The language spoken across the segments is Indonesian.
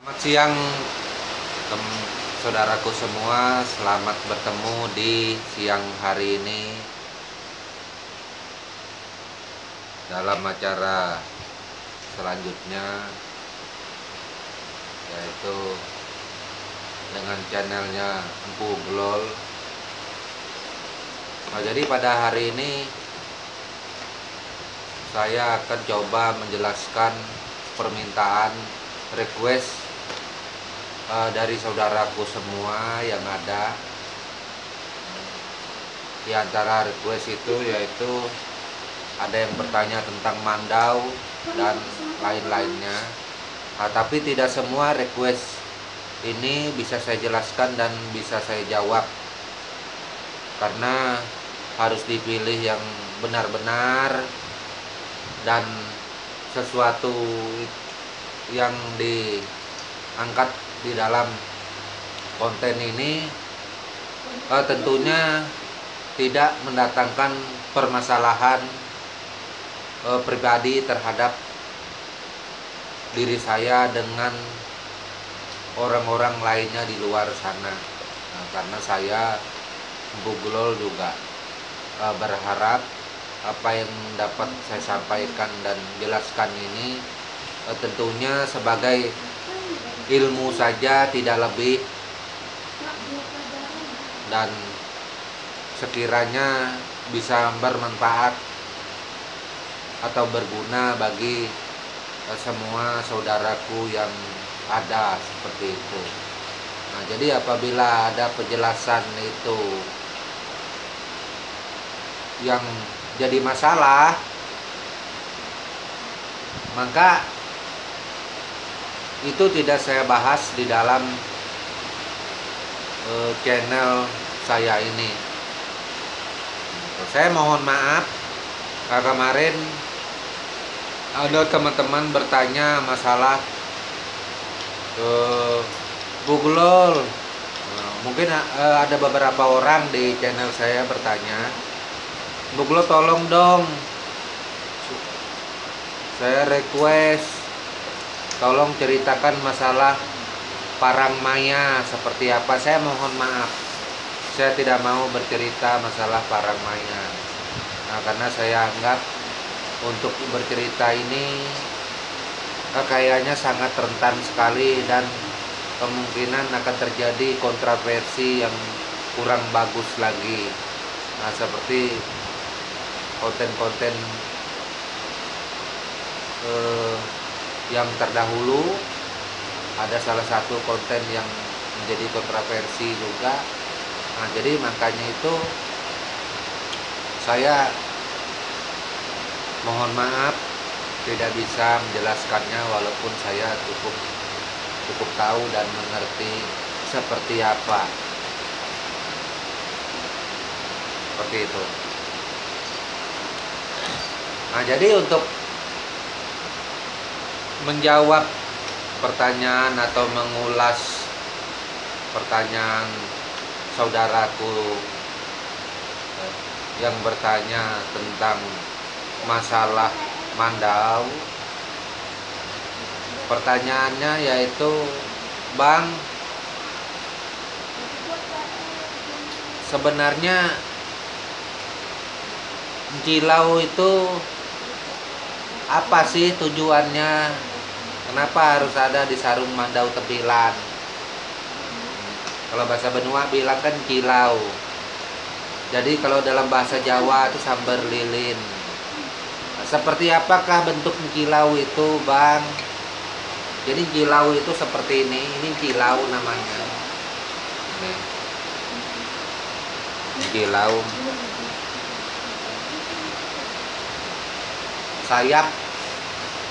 Selamat siang, saudaraku semua. Selamat bertemu di siang hari ini dalam acara selanjutnya, yaitu dengan channelnya Empu Glol. Nah, jadi pada hari ini saya akan coba menjelaskan permintaan request dari saudaraku semua yang ada. Di antara request itu yaitu ada yang bertanya tentang mandau dan lain-lainnya. Nah, tapi tidak semua request ini bisa saya jelaskan dan bisa saya jawab, karena harus dipilih yang benar-benar dan sesuatu yang diangkat di dalam konten ini tentunya tidak mendatangkan permasalahan pribadi terhadap diri saya dengan orang-orang lainnya di luar sana. Nah, karena saya Empu Glol juga berharap apa yang dapat saya sampaikan dan jelaskan ini tentunya sebagai ilmu saja, tidak lebih, dan sekiranya bisa bermanfaat atau berguna bagi semua saudaraku yang ada, seperti itu. Nah, jadi apabila ada penjelasan itu yang jadi masalah, maka itu tidak saya bahas di dalam channel saya ini. Saya mohon maaf, kemarin ada teman-teman bertanya masalah Bu Glol. Mungkin ada beberapa orang di channel saya bertanya, Bu Glol tolong dong, saya request tolong ceritakan masalah Parangmaya seperti apa. Saya mohon maaf, saya tidak mau bercerita masalah Parangmaya. Nah, karena saya anggap untuk bercerita ini kayaknya sangat rentan sekali dan kemungkinan akan terjadi kontroversi yang kurang bagus lagi. Nah, seperti konten-konten yang terdahulu, ada salah satu konten yang menjadi kontroversi juga. Nah, jadi makanya itu saya mohon maaf tidak bisa menjelaskannya, walaupun saya cukup tahu dan mengerti seperti apa. Seperti itu. Nah, jadi untuk menjawab pertanyaan atau mengulas pertanyaan saudaraku yang bertanya tentang masalah mandau, pertanyaannya yaitu, Bang, sebenarnya Cilau itu apa sih tujuannya? Kenapa harus ada di sarung mandau tepilan? Kalau bahasa Benua bilang kan cilau. Jadi kalau dalam bahasa Jawa itu sambar lilin. Nah, seperti apakah bentuk cilau itu, Bang? Jadi cilau itu seperti ini cilau namanya. Ini cilau. Sayap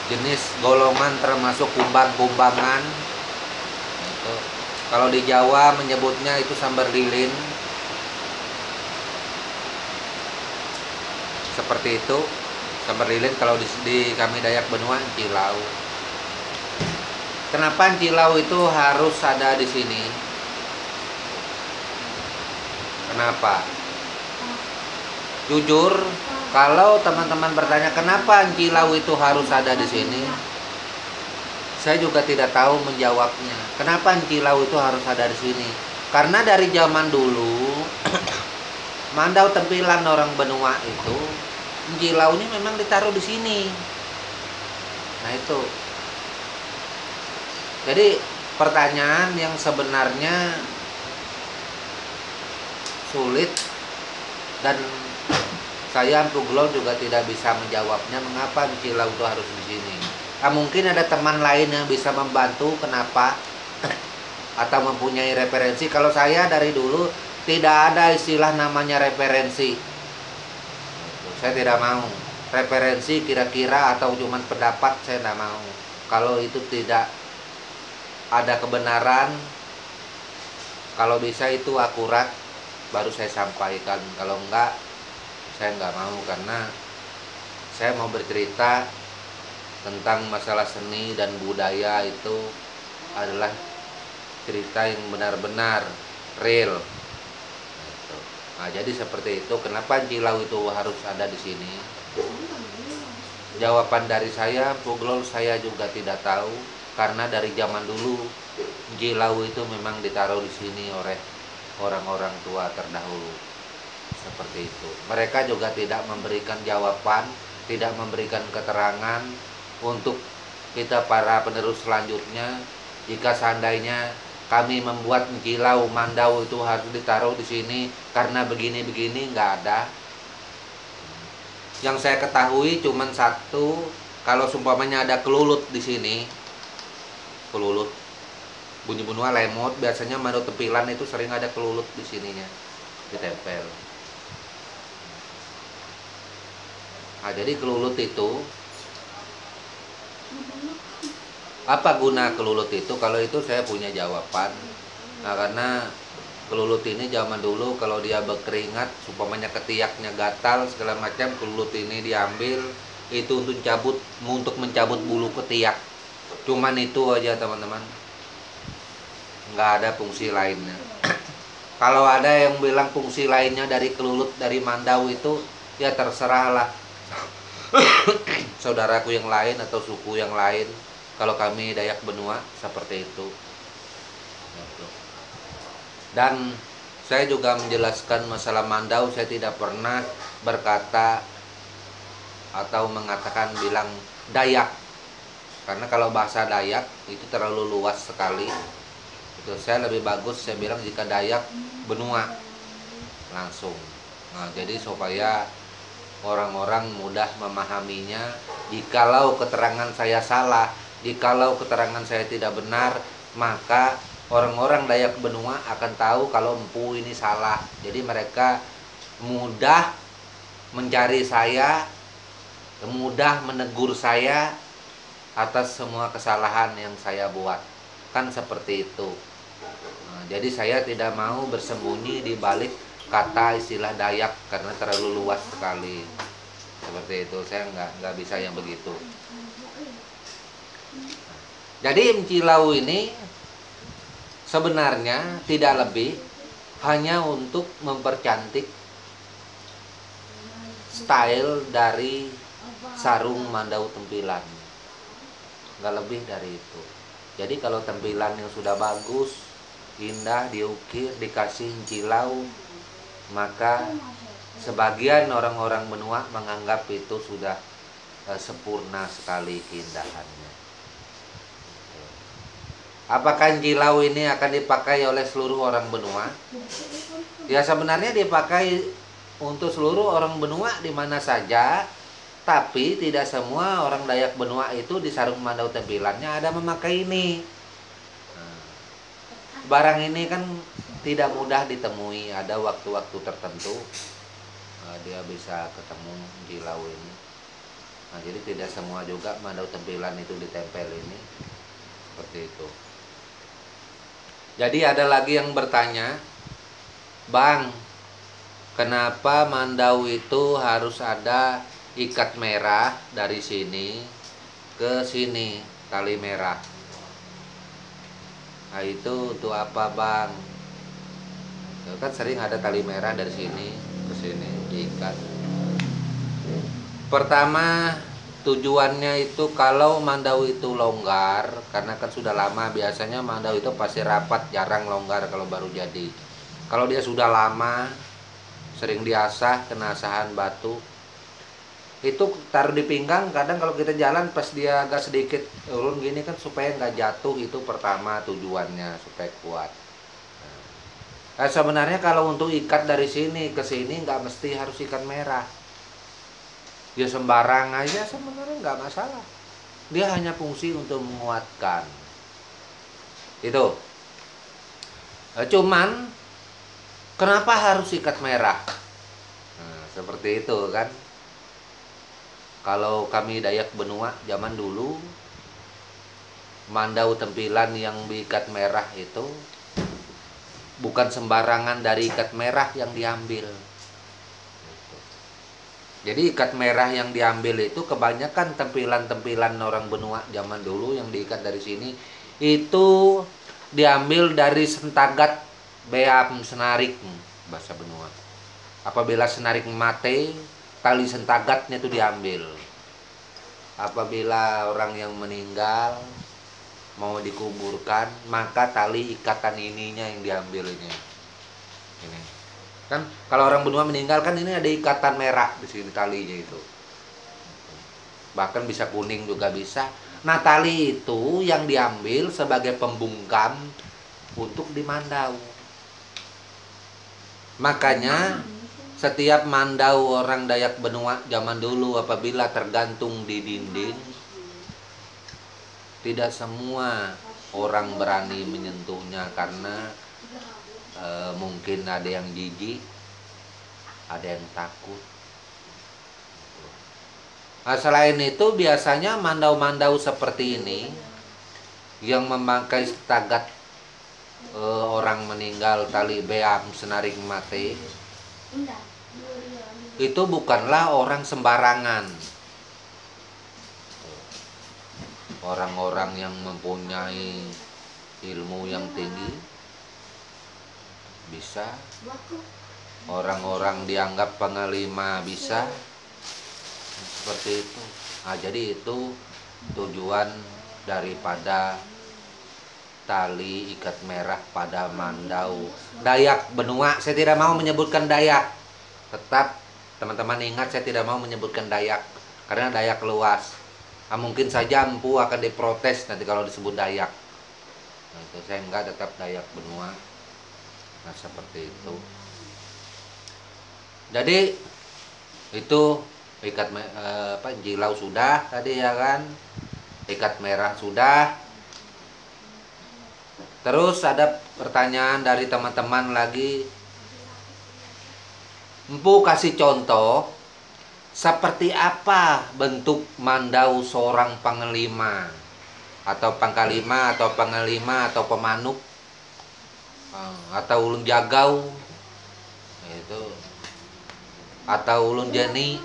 jenis golongan termasuk kumbang-kumbangan. Kalau di Jawa menyebutnya itu sambar lilin. Seperti itu, sambar lilin. Kalau di kami Dayak Benua cilau. Kenapa cilau itu harus ada di sini? Kenapa? Jujur, kalau teman-teman bertanya kenapa cilau itu harus ada di sini, saya juga tidak tahu menjawabnya. Kenapa Cilau itu harus ada di sini? Karena dari zaman dulu Mandau Tempilan orang benua itu Cilau ini memang ditaruh di sini. Nah itu. Jadi pertanyaan yang sebenarnya sulit dan saya Empu Glol juga tidak bisa menjawabnya mengapa Cilau itu harus di sini. Mungkin ada teman lain yang bisa membantu kenapa atau mempunyai referensi. Kalau saya dari dulu tidak ada istilah namanya referensi. Saya tidak mau referensi kira-kira atau cuman pendapat, saya tidak mau. Kalau itu tidak ada kebenaran, kalau bisa itu akurat, baru saya sampaikan. Kalau enggak, saya enggak mau, karena saya mau bercerita tentang masalah seni dan budaya itu adalah cerita yang benar-benar real. Nah, jadi seperti itu. Kenapa Cilau itu harus ada di sini? Jawaban dari saya, Empu Glol, saya juga tidak tahu. Karena dari zaman dulu Cilau itu memang ditaruh di sini oleh orang-orang tua terdahulu. Seperti itu. Mereka juga tidak memberikan jawaban, tidak memberikan keterangan untuk kita para penerus selanjutnya. Jika seandainya kami membuat Cilau Mandau itu harus ditaruh di sini karena begini-begini, nggak ada. Yang saya ketahui cuma satu, kalau seumpamanya ada kelulut di sini, kelulut bunyi benua lemot, biasanya Mandau Tempilan itu sering ada kelulut di sininya, ditempel. Nah, jadi kelulut itu, apa guna kelulut itu? Kalau itu saya punya jawaban. Nah, karena kelulut ini zaman dulu kalau dia berkeringat, umpamanya ketiaknya gatal segala macam, kelulut ini diambil itu untuk mencabut bulu ketiak. Cuman itu aja teman-teman, nggak ada fungsi lainnya. Kalau ada yang bilang fungsi lainnya dari kelulut dari Mandau itu, ya terserahlah saudaraku yang lain atau suku yang lain. Kalau kami Dayak Benua seperti itu. Dan saya juga menjelaskan masalah Mandau, saya tidak pernah berkata atau mengatakan bilang Dayak. Karena kalau bahasa Dayak itu terlalu luas sekali. Itu saya lebih bagus saya bilang jika Dayak Benua langsung. Nah, jadi supaya orang-orang mudah memahaminya. Jikalau keterangan saya salah, jikalau keterangan saya tidak benar, maka orang-orang Dayak Benua akan tahu kalau Empu ini salah. Jadi mereka mudah mencari saya, mudah menegur saya atas semua kesalahan yang saya buat. Kan seperti itu. Nah, jadi saya tidak mau bersembunyi di balik kata istilah Dayak karena terlalu luas sekali. Seperti itu, saya nggak bisa yang begitu. Jadi Cilau ini sebenarnya tidak lebih hanya untuk mempercantik style dari sarung Mandau Tempilan, nggak lebih dari itu. Jadi kalau tempilan yang sudah bagus, indah, diukir, dikasih Cilau, maka sebagian orang-orang benua menganggap itu sudah sempurna sekali keindahannya. Apakah Cilau ini akan dipakai oleh seluruh orang benua? Ya sebenarnya dipakai untuk seluruh orang benua di mana saja, tapi tidak semua orang Dayak Benua itu di sarung Mandau Tempilannya ada memakai ini. Barang ini kan tidak mudah ditemui, ada waktu-waktu tertentu dia bisa ketemu Cilau ini. Nah, jadi tidak semua juga Mandau Tempilan itu ditempel ini. Seperti itu. Jadi ada lagi yang bertanya, Bang, kenapa Mandau itu harus ada ikat merah dari sini ke sini, tali merah? Nah itu untuk apa, Bang? Itu kan sering ada tali merah dari sini ke sini diikat. Pertama, tujuannya itu kalau mandau itu longgar, karena kan sudah lama, biasanya mandau itu pasti rapat, jarang longgar kalau baru jadi. Kalau dia sudah lama, sering diasah, kena asahan batu, itu taruh di pinggang. Kadang kalau kita jalan pas dia agak sedikit turun gini kan, supaya nggak jatuh, itu pertama tujuannya, supaya kuat. Nah, sebenarnya kalau untuk ikat dari sini ke sini nggak mesti harus ikat merah. Ya sembarang aja sebenarnya nggak masalah. Dia hanya fungsi untuk menguatkan. Itu. Cuman kenapa harus ikat merah? Nah, seperti itu kan. Kalau kami Dayak Benua zaman dulu, mandau tempilan yang diikat merah itu bukan sembarangan dari ikat merah yang diambil. Jadi ikat merah yang diambil itu kebanyakan tempilan-tempilan orang Benua zaman dulu yang diikat dari sini itu diambil dari sentagat beam senarik bahasa Benua. Apabila senarik mate, tali sentagatnya itu diambil. Apabila orang yang meninggal mau dikuburkan, maka tali ikatan ininya yang diambil ini. Kan kalau orang Benua meninggal kan ini ada ikatan merah di sini talinya itu. Bahkan bisa kuning juga bisa. Nah, tali itu yang diambil sebagai pembungkam untuk dimandau. Makanya setiap mandau orang Dayak Benua zaman dulu apabila tergantung di dinding, tidak semua orang berani menyentuhnya karena mungkin ada yang jijik, ada yang takut. Nah, selain itu biasanya mandau-mandau seperti ini yang memakai tagat orang meninggal, tali beam senaring mate, itu bukanlah orang sembarangan. Orang-orang yang mempunyai ilmu yang tinggi bisa, orang-orang dianggap pengelima bisa, seperti itu. Nah, jadi itu tujuan daripada tali ikat merah pada mandau Dayak Benua. Saya tidak mau menyebutkan Dayak, tetap teman-teman ingat, saya tidak mau menyebutkan Dayak karena Dayak luas. Nah, mungkin saja Empu akan diprotes nanti kalau disebut Dayak. Nah, itu saya enggak, tetap Dayak Benua. Nah, seperti itu. Jadi itu ikat jilau sudah tadi ya kan, ikat merah sudah. Terus ada pertanyaan dari teman-teman lagi, Empu kasih contoh seperti apa bentuk mandau seorang panglima atau pangkalima atau panglima atau pemanuk atau ulun jagau itu, atau ulun jeni.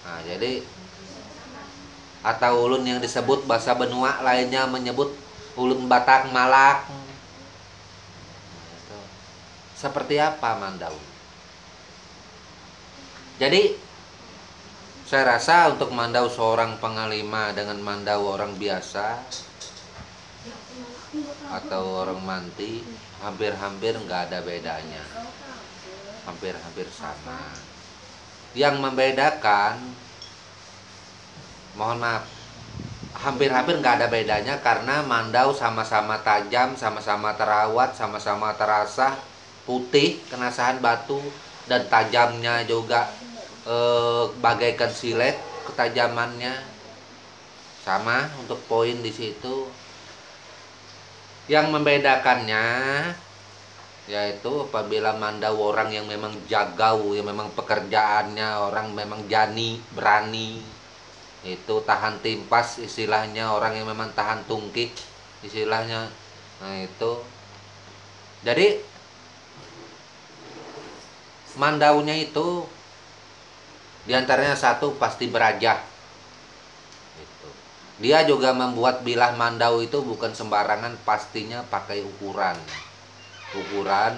Nah, jadi atau ulun yang disebut bahasa Benua lainnya menyebut ulun Batak Malak. Seperti apa mandau? Jadi saya rasa untuk mandau seorang panglima dengan mandau orang biasa atau orang manti hampir-hampir nggak ada bedanya, hampir-hampir sama. Yang membedakan, mohon maaf, hampir-hampir nggak ada bedanya karena mandau sama-sama tajam, sama-sama terawat, sama-sama terasa putih, kenasahan batu, dan tajamnya juga bagaikan silet, ketajamannya sama untuk poin di situ. Yang membedakannya yaitu apabila mandau orang yang memang jagau, yang memang pekerjaannya orang memang jani, berani, itu tahan timpas istilahnya, orang yang memang tahan tungkik istilahnya. Nah, itu jadi mandaunya itu diantaranya satu pasti berajah. Dia juga membuat bilah mandau itu bukan sembarangan, pastinya pakai ukuran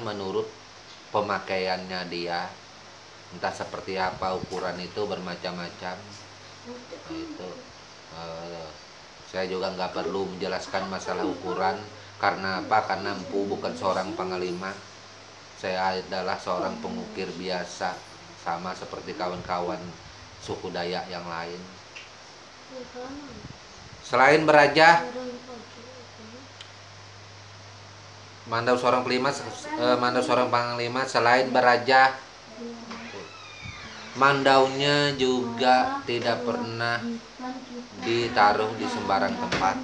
menurut pemakaiannya dia. Entah seperti apa ukuran itu bermacam-macam. Nah, itu saya juga nggak perlu menjelaskan masalah ukuran. Karena apa? Karena Empu bukan seorang panglima. Saya adalah seorang pengukir biasa, sama seperti kawan-kawan suku Dayak yang lain. Selain beraja, mandau seorang panglima selain beraja, mandaunya juga tidak pernah ditaruh di sembarang tempat,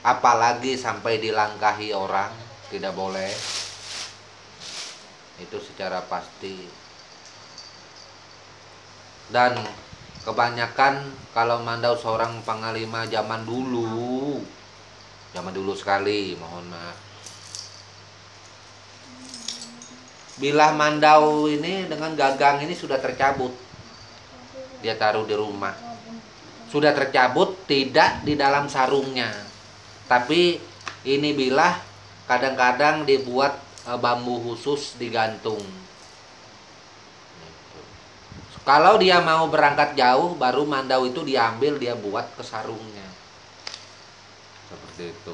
apalagi sampai dilangkahi orang, tidak boleh. Itu secara pasti. Dan kebanyakan kalau mandau seorang panglima zaman dulu sekali, mohon maaf, bila mandau ini dengan gagang ini sudah tercabut, dia taruh di rumah, sudah tercabut, tidak di dalam sarungnya, tapi ini bilah kadang-kadang dibuat bambu khusus digantung. Kalau dia mau berangkat jauh, baru mandau itu diambil, dia buat ke sarungnya. Seperti itu.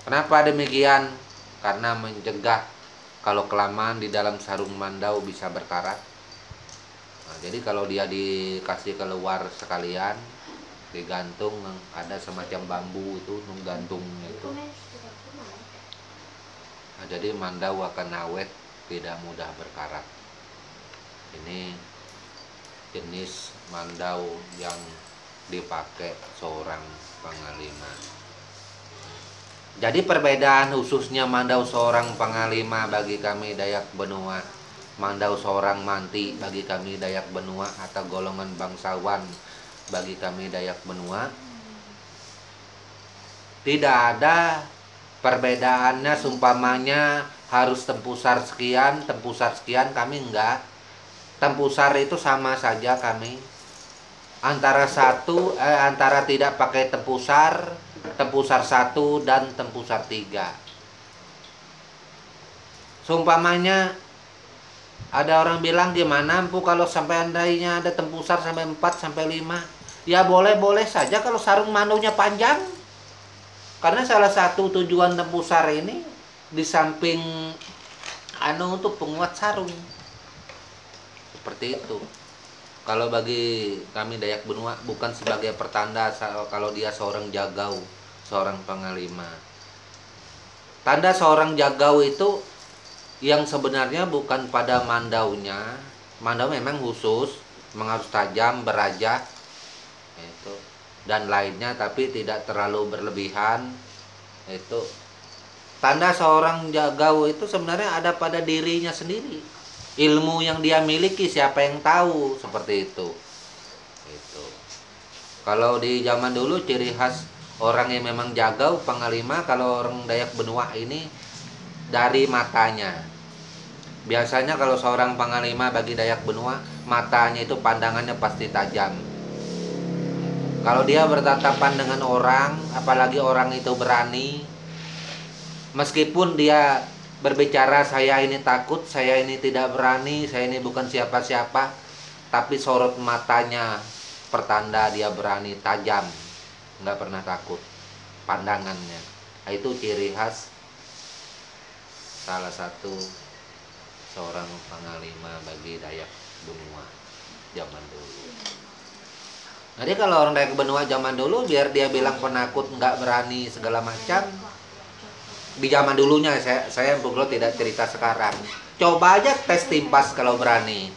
Kenapa demikian? Karena mencegah kalau kelamaan di dalam sarung mandau bisa berkarat. Nah, jadi kalau dia dikasih keluar sekalian, digantung, ada semacam bambu itu menggantungnya itu. Nah, jadi mandau akan awet, tidak mudah berkarat. Ini jenis mandau yang dipakai seorang panglima. Jadi perbedaan khususnya mandau seorang panglima bagi kami Dayak Benua, mandau seorang manti bagi kami Dayak Benua, atau golongan bangsawan bagi kami Dayak Benua, tidak ada perbedaannya. Sumpamanya harus tempusar sekian, kami enggak. Tempusar itu sama saja kami. Antara tidak pakai tempusar 1 dan tempusar 3. Sumpamanya ada orang bilang, gimana Empu kalau sampai andainya ada tempusar sampai 4 sampai 5? Ya boleh-boleh saja kalau sarung mandaunya panjang. Karena salah satu tujuan tempusar ini di samping untuk penguat sarung. Seperti itu. Kalau bagi kami Dayak Benua bukan sebagai pertanda kalau dia seorang jagau, seorang panglima. Tanda seorang jagau itu yang sebenarnya bukan pada mandaunya. Mandau memang khusus, memang harus tajam, beraja, itu, dan lainnya, tapi tidak terlalu berlebihan. Itu tanda seorang jagau itu sebenarnya ada pada dirinya sendiri. Ilmu yang dia miliki siapa yang tahu, seperti itu. Itu. Kalau di zaman dulu ciri khas orang yang memang jagau, panglima, kalau orang Dayak Benua ini dari matanya. Biasanya kalau seorang panglima bagi Dayak Benua, matanya itu pandangannya pasti tajam. Kalau dia bertatapan dengan orang, apalagi orang itu berani, meskipun dia berbicara, saya ini takut, saya ini tidak berani, saya ini bukan siapa-siapa, tapi sorot matanya pertanda dia berani, tajam, nggak pernah takut pandangannya. Itu ciri khas salah satu seorang panglima bagi Dayak Benua zaman dulu. Jadi kalau orang Dayak Benua zaman dulu, biar dia bilang penakut, nggak berani, segala macam, di zaman dulunya, saya Buglo tidak cerita sekarang. Coba aja tes timpas kalau berani,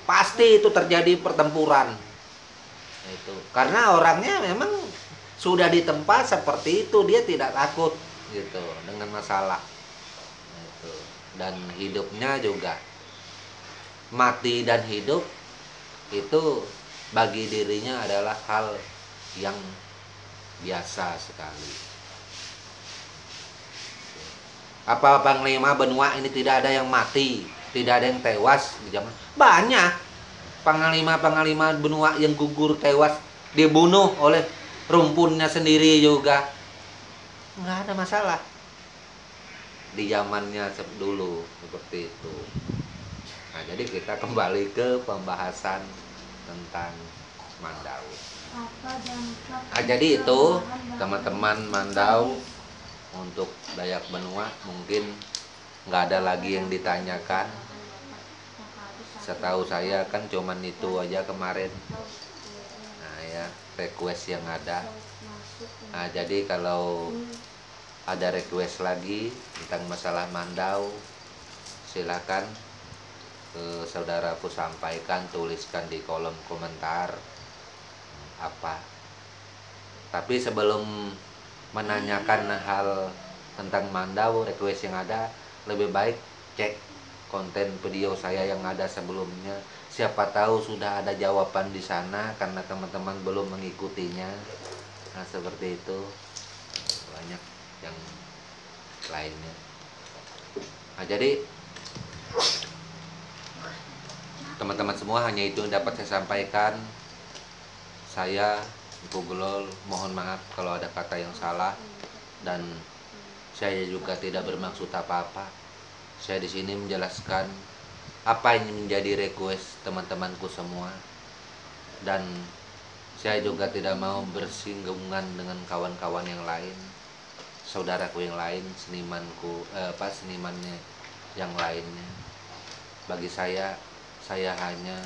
pasti itu terjadi pertempuran. Itu karena orangnya memang sudah ditempa seperti itu, dia tidak takut gitu dengan masalah. Itu. Dan hidupnya juga, mati dan hidup itu bagi dirinya adalah hal yang biasa sekali. Apa panglima Benua ini tidak ada yang mati, tidak ada yang tewas di zaman? Banyak panglima Benua yang gugur, tewas, dibunuh oleh rumpunnya sendiri juga. Nggak ada masalah di zamannya dulu, seperti itu. Nah, jadi kita kembali ke pembahasan tentang Mandau. Nah, jadi itu teman-teman Mandau untuk Dayak Benua mungkin nggak ada lagi yang ditanyakan. Setahu saya kan cuman itu aja kemarin. Nah ya, request yang ada. Nah, jadi kalau ada request lagi tentang masalah Mandau, silakan saudaraku sampaikan, tuliskan di kolom komentar apa. Tapi sebelum menanyakan hal tentang Mandau, request yang ada, lebih baik cek konten video saya yang ada sebelumnya. Siapa tahu sudah ada jawaban di sana karena teman-teman belum mengikutinya. Nah, seperti itu. Banyak yang lainnya. Nah, jadi teman-teman semua, hanya itu yang dapat saya sampaikan. Saya Empu Gelol mohon maaf kalau ada kata yang salah, dan saya juga tidak bermaksud apa-apa. Saya di sini menjelaskan apa yang menjadi request teman-temanku semua, dan saya juga tidak mau bersinggungan dengan kawan-kawan yang lain, saudaraku yang lain, senimannya yang lainnya. Bagi saya hanya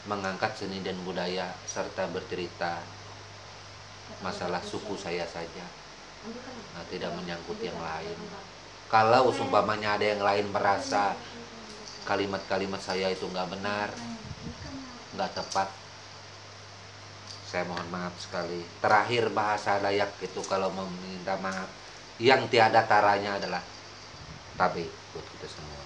mengangkat seni dan budaya serta bercerita masalah suku saya saja. Nah, tidak menyangkut yang lain. Kalau umpamanya ada yang lain merasa kalimat-kalimat saya itu nggak benar, nggak tepat, saya mohon maaf sekali. Terakhir bahasa Dayak itu kalau meminta maaf yang tiada taranya adalah tabe buat kita semua.